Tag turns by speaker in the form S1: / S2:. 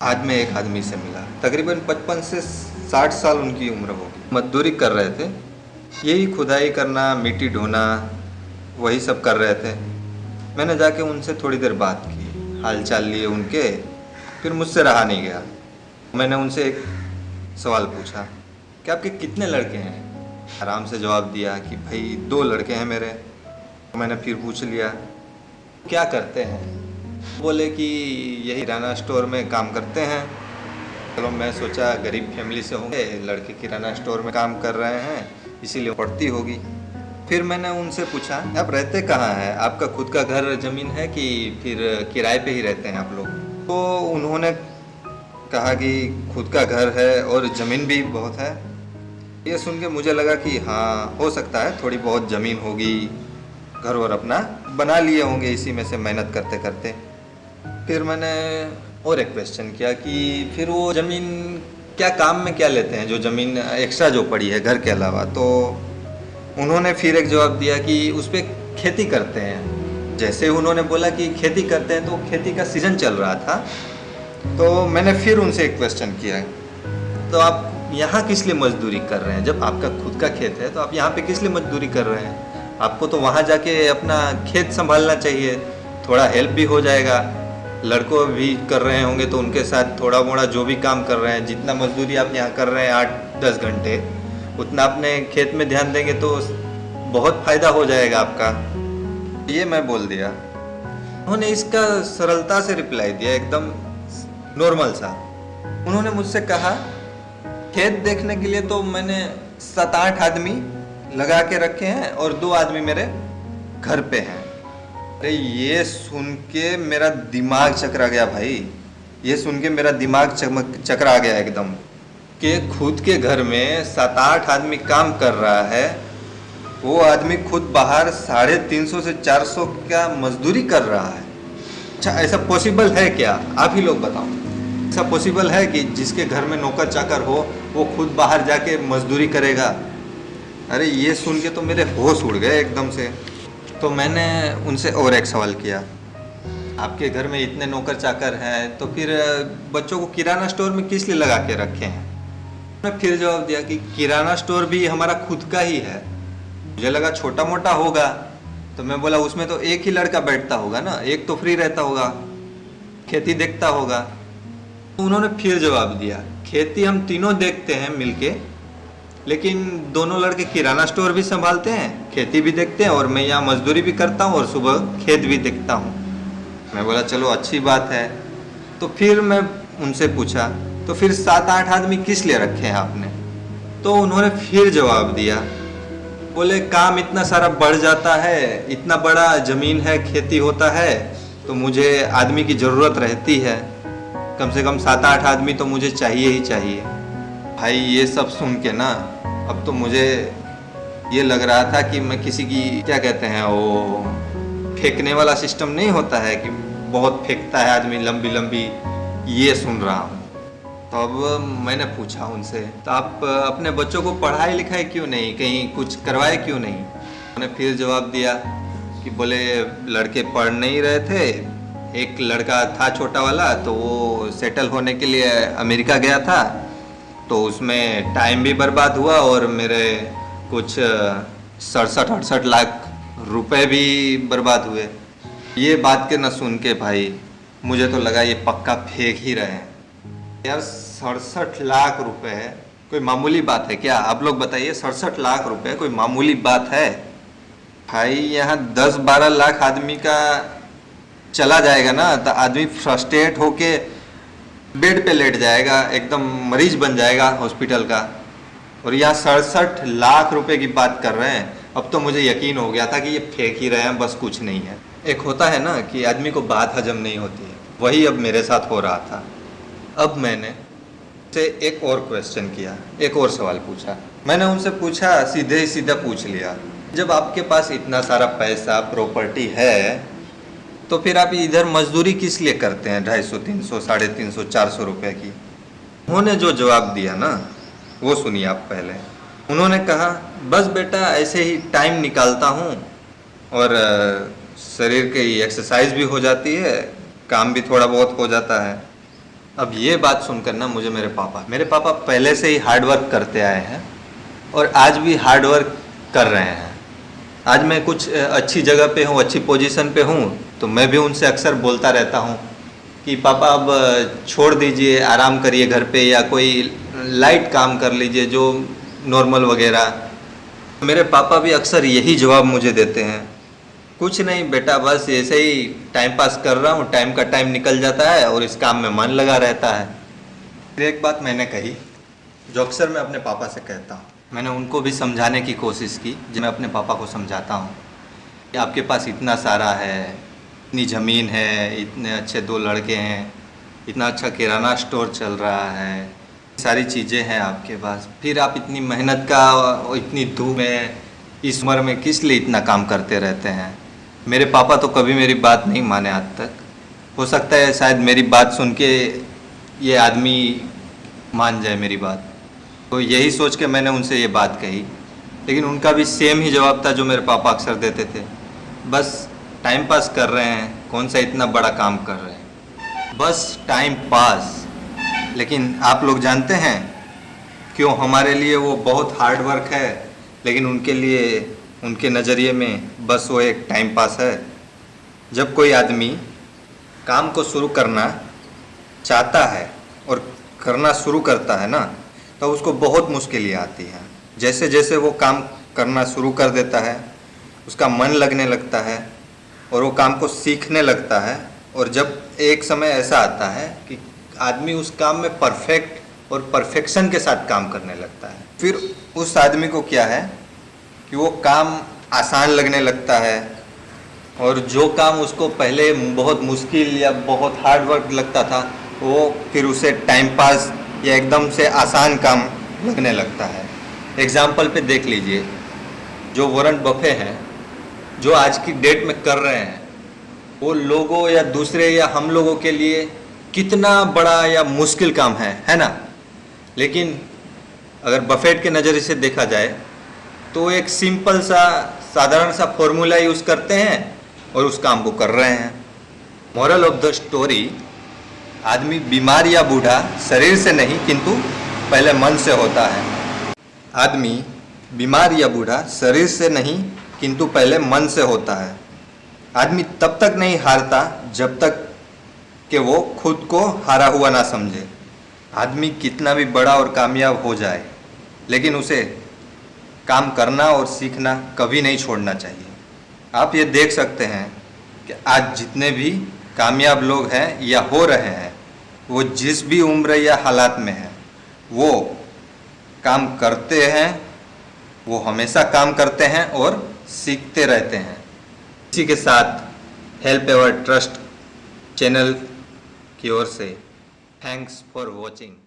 S1: आज मैं एक आदमी से मिला, तकरीबन 55 से 60 साल उनकी उम्र होगी। मजदूरी कर रहे थे, यही खुदाई करना, मिट्टी ढोना, वही सब कर रहे थे। मैंने जाके उनसे थोड़ी देर बात की, हाल चाल लिए उनके, फिर मुझसे रहा नहीं गया। मैंने उनसे एक सवाल पूछा कि आपके कितने लड़के हैं। आराम से जवाब दिया कि भाई 2 लड़के हैं मेरे। मैंने फिर पूछ लिया क्या करते हैं। बोले कि यही किराना स्टोर में काम करते हैं। चलो मैं सोचा गरीब फैमिली से होंगे, लड़के किराना स्टोर में काम कर रहे हैं इसीलिए पड़ती होगी। फिर मैंने उनसे पूछा आप रहते कहाँ हैं, आपका खुद का घर ज़मीन है कि फिर किराए पे ही रहते हैं आप लोग। तो उन्होंने कहा कि खुद का घर है और ज़मीन भी बहुत है। ये सुन के मुझे लगा कि हाँ हो सकता है थोड़ी बहुत ज़मीन होगी, घर और अपना बना लिए होंगे इसी में से मेहनत करते करते। फिर मैंने और एक क्वेश्चन किया कि फिर वो ज़मीन क्या काम में क्या लेते हैं, जो ज़मीन एक्स्ट्रा जो पड़ी है घर के अलावा। तो उन्होंने फिर एक जवाब दिया कि उस पर खेती करते हैं। जैसे उन्होंने बोला कि खेती करते हैं तो खेती का सीज़न चल रहा था। तो मैंने फिर उनसे एक क्वेश्चन किया तो आप यहाँ किस लिए मजदूरी कर रहे हैं, जब आपका खुद का खेत है तो आप यहाँ पे किस लिए मजदूरी कर रहे हैं। आपको तो वहाँ जाके अपना खेत संभालना चाहिए, थोड़ा हेल्प भी हो जाएगा। लड़कों भी कर रहे होंगे तो उनके साथ थोड़ा मोड़ा जो भी काम कर रहे हैं, जितना मजदूरी आप यहाँ कर रहे हैं 8-10 घंटे, उतना अपने खेत में ध्यान देंगे तो बहुत फ़ायदा हो जाएगा आपका। ये मैं बोल दिया। उन्होंने इसका सरलता से रिप्लाई दिया, एकदम नॉर्मल सा। उन्होंने मुझसे कहा खेत देखने के लिए तो मैंने 7-8 आदमी लगा के रखे हैं और 2 आदमी मेरे घर पे हैं। अरे ये सुन के मेरा दिमाग चकरा गया भाई, ये सुन के मेरा दिमाग चकरा गया एकदम कि खुद के घर में 7-8 आदमी काम कर रहा है, वो आदमी खुद बाहर 350 से 400 का मजदूरी कर रहा है। अच्छा ऐसा पॉसिबल है क्या, आप ही लोग बताओ। ऐसा पॉसिबल है कि जिसके घर में नौकर चाकर हो वो खुद बाहर जाके मजदूरी करेगा। अरे ये सुन के तो मेरे होश उड़ गए एकदम से। तो मैंने उनसे और एक सवाल किया, आपके घर में इतने नौकर चाकर हैं तो फिर बच्चों को किराना स्टोर में किस लिए लगा के रखे हैं। उन्होंने फिर जवाब दिया कि किराना स्टोर भी हमारा खुद का ही है। मुझे लगा छोटा मोटा होगा, तो मैं बोला उसमें तो एक ही लड़का बैठता होगा ना, एक तो फ्री रहता होगा, खेती देखता होगा। तो उन्होंने फिर जवाब दिया खेती हम तीनों देखते हैं मिलके, लेकिन दोनों लड़के किराना स्टोर भी संभालते हैं, खेती भी देखते हैं और मैं यहाँ मजदूरी भी करता हूँ और सुबह खेत भी देखता हूँ। मैं बोला चलो अच्छी बात है। तो फिर मैं उनसे पूछा तो फिर 7-8 आदमी किस लिए रखे हैं आपने। तो उन्होंने फिर जवाब दिया, बोले काम इतना सारा बढ़ जाता है, इतना बड़ा ज़मीन है, खेती होता है, तो मुझे आदमी की ज़रूरत रहती है, कम से कम 7-8 आदमी तो मुझे चाहिए ही चाहिए। भाई ये सब सुन के ना अब तो मुझे ये लग रहा था कि मैं किसी की क्या कहते हैं वो फेंकने वाला सिस्टम नहीं होता है कि बहुत फेंकता है आदमी लंबी लंबी, ये सुन रहा हूँ। तो अब मैंने पूछा उनसे तो आप अपने बच्चों को पढ़ाई लिखाई क्यों नहीं, कहीं कुछ करवाए क्यों नहीं। उन्होंने फिर जवाब दिया कि बोले लड़के पढ़ नहीं रहे थे, एक लड़का था छोटा वाला तो वो सेटल होने के लिए अमेरिका गया था, तो उसमें टाइम भी बर्बाद हुआ और मेरे कुछ 67-68 लाख रुपए भी बर्बाद हुए। ये बात के न सुन के भाई मुझे तो लगा ये पक्का फेंक ही रहे हैं यार। 67 लाख रुपए कोई मामूली बात है क्या, आप लोग बताइए। 67 लाख रुपए कोई मामूली बात है भाई। यहाँ 10-12 लाख आदमी का चला जाएगा ना तो आदमी फ्रस्ट्रेट होके बेड पे लेट जाएगा, एकदम मरीज बन जाएगा हॉस्पिटल का। और यहाँ 67 लाख रुपए की बात कर रहे हैं। अब तो मुझे यकीन हो गया था कि ये फेंक ही रहे हैं, बस कुछ नहीं है। एक होता है ना कि आदमी को बात हजम नहीं होती है, वही अब मेरे साथ हो रहा था। अब मैंने से एक और क्वेश्चन किया, एक और सवाल पूछा। मैंने उनसे पूछा, सीधे ही सीधा पूछ लिया, जब आपके पास इतना सारा पैसा प्रॉपर्टी है तो फिर आप इधर मजदूरी किस लिए करते हैं 250, 300, 350, 400 रुपए की। उन्होंने जो जवाब दिया ना वो सुनिए आप पहले। उन्होंने कहा बस बेटा ऐसे ही टाइम निकालता हूँ और शरीर की एक्सरसाइज भी हो जाती है, काम भी थोड़ा बहुत हो जाता है। अब ये बात सुनकर ना मुझे मेरे पापा पहले से ही हार्ड वर्क करते आए हैं और आज भी हार्ड वर्क कर रहे हैं। आज मैं कुछ अच्छी जगह पे हूँ, अच्छी पोजीशन पे हूँ, तो मैं भी उनसे अक्सर बोलता रहता हूँ कि पापा अब छोड़ दीजिए, आराम करिए घर पे, या कोई लाइट काम कर लीजिए जो नॉर्मल वगैरह। मेरे पापा भी अक्सर यही जवाब मुझे देते हैं, कुछ नहीं बेटा, बस ऐसे ही टाइम पास कर रहा हूँ, टाइम का टाइम निकल जाता है और इस काम में मन लगा रहता है। फिर एक बात मैंने कही जो अक्सर मैं अपने पापा से कहता हूँ, मैंने उनको भी समझाने की कोशिश की, जो मैं अपने पापा को समझाता हूँ कि आपके पास इतना सारा है, इतनी ज़मीन है, इतने अच्छे 2 लड़के हैं, इतना अच्छा किराना स्टोर चल रहा है, सारी चीज़ें हैं आपके पास, फिर आप इतनी मेहनत का, इतनी धूप में, इस उम्र में किस लिए इतना काम करते रहते हैं। मेरे पापा तो कभी मेरी बात नहीं माने आज तक। हो सकता है शायद मेरी बात सुन के ये आदमी मान जाए मेरी बात, तो यही सोच के मैंने उनसे ये बात कही। लेकिन उनका भी सेम ही जवाब था जो मेरे पापा अक्सर देते थे, बस टाइम पास कर रहे हैं, कौन सा इतना बड़ा काम कर रहे हैं, बस टाइम पास। लेकिन आप लोग जानते हैं क्यों हमारे लिए वो बहुत हार्ड वर्क है, लेकिन उनके लिए, उनके नज़रिए में बस वो एक टाइम पास है। जब कोई आदमी काम को शुरू करना चाहता है और करना शुरू करता है ना, तो उसको बहुत मुश्किलें आती हैं। जैसे जैसे वो काम करना शुरू कर देता है, उसका मन लगने लगता है और वो काम को सीखने लगता है, और जब एक समय ऐसा आता है कि आदमी उस काम में परफेक्ट और परफेक्शन के साथ काम करने लगता है, फिर उस आदमी को क्या है कि वो काम आसान लगने लगता है, और जो काम उसको पहले बहुत मुश्किल या बहुत हार्ड वर्क लगता था, वो फिर उसे टाइम पास या एकदम से आसान काम लगने लगता है। एग्जाम्पल पे देख लीजिए, जो वॉरेन बफे हैं, जो आज की डेट में कर रहे हैं, वो लोगों या दूसरे या हम लोगों के लिए कितना बड़ा या मुश्किल काम है ना। लेकिन अगर बफेट के नज़रिए से देखा जाए तो एक सिंपल सा साधारण सा फॉर्मूला यूज़ करते हैं और उस काम को कर रहे हैं। मोरल ऑफ द स्टोरी, आदमी बीमार या बूढ़ा शरीर से नहीं किंतु पहले मन से होता है। आदमी बीमार या बूढ़ा शरीर से नहीं किंतु पहले मन से होता है। आदमी तब तक नहीं हारता जब तक कि वो खुद को हारा हुआ ना समझे। आदमी कितना भी बड़ा और कामयाब हो जाए, लेकिन उसे काम करना और सीखना कभी नहीं छोड़ना चाहिए। आप ये देख सकते हैं कि आज जितने भी कामयाब लोग हैं या हो रहे हैं, वो जिस भी उम्र या हालात में हैं, वो काम करते हैं, वो हमेशा काम करते हैं और सीखते रहते हैं। इसी के साथ हेल्प एवर ट्रस्ट चैनल की ओर से थैंक्स फॉर वॉचिंग।